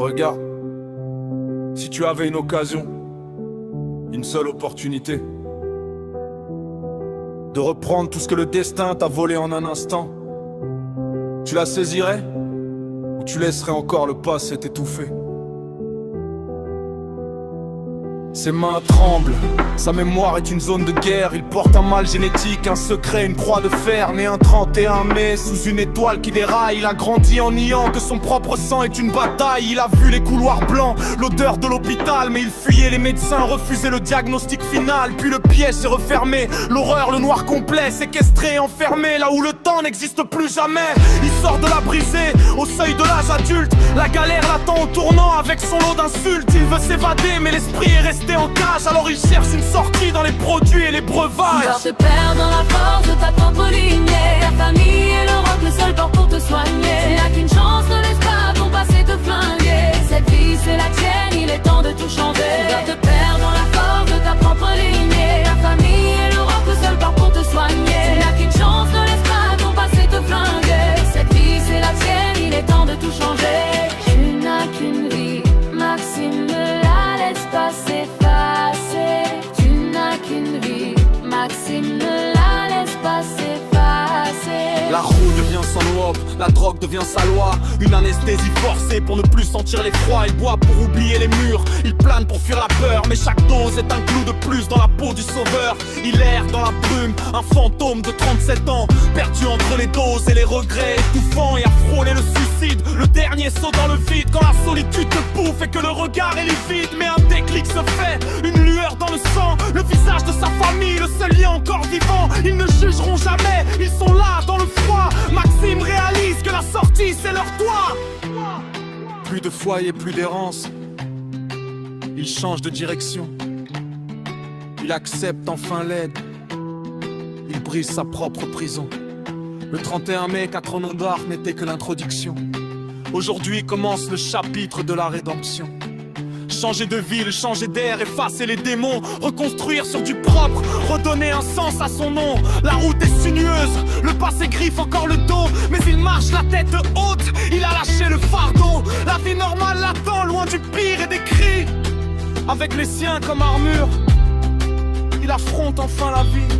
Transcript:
Regarde, si tu avais une occasion, une seule opportunité, de reprendre tout ce que le destin t'a volé en un instant, tu la saisirais ou tu laisserais encore le passé t'étouffer? Ses mains tremblent, sa mémoire est une zone de guerre. Il porte un mal génétique, un secret, une croix de fer. Né un 31 mai, sous une étoile qui déraille. Il a grandi en niant que son propre sang est une bataille. Il a vu les couloirs blancs, l'odeur de l'hôpital, mais il fuyait les médecins, refusait le diagnostic final. Puis le piège s'est refermé, l'horreur, le noir complet. Séquestré, enfermé, là où le temps n'existe plus jamais. Il sort de la brisée, au seuil de l'âge adulte. La galère l'attend au tournant avec son lot d'insultes. Il veut s'évader, mais l'esprit est resté en cage, alors il cherche une sortie dans les produits et les breuvages. Tu te perds dans la force de ta propre lignée. Ta famille et le rock, le seul port pour te soigner. Tu n'as qu'une chance, ne laisse pas ton passé te flinguer. Cette vie c'est la tienne, il est temps de tout changer. Tu te perds dans la force de ta propre lignée. Ta famille et le rock, le seul port pour te soigner. Tu n'as qu'une chance, ne laisse pas ton passé te flinguer. Cette vie c'est la tienne, il est temps de tout changer. Tu n'as qu'une vie, Maxime, ne la laisse pas s'effacer. Tu n'as qu'une vie, Maxime, ne la laisse pas s'effacer. La roue devient son wop, la drogue devient sa loi. Une anesthésie forcée pour ne plus sentir l'effroi. Il boit pour oublier les murs, il plane pour fuir la peur. Mais chaque dose est un clou de plus dans la peau du sauveur. Il erre dans la brume, un fantôme de 37 ans, perdu entre les doses et les regrets, étouffant et à frôler le suicide. Le dernier saut dans le vide quand la solitude te bouffe et que le regard est livide. Mais un déclic se fait, une lueur dans le sang, le visage de sa famille, le seul lien encore vivant. Ils ne jugeront jamais, ils sont là dans le froid. Maxime réalise que la sortie c'est leur toit. Plus de foyer, plus d'errance. Il change de direction. Il accepte enfin l'aide. Il brise sa propre prison. Le 31 mai, 4 ans d'arc n'était que l'introduction. Aujourd'hui commence le chapitre de la rédemption. Changer de ville, changer d'air, effacer les démons, reconstruire sur du propre, redonner un sens à son nom. La route est sinueuse, le passé griffe encore le dos, mais il marche la tête haute, il a lâché le fardeau. La vie normale l'attend, loin du pire et des cris. Avec les siens comme armure, il affronte enfin la vie.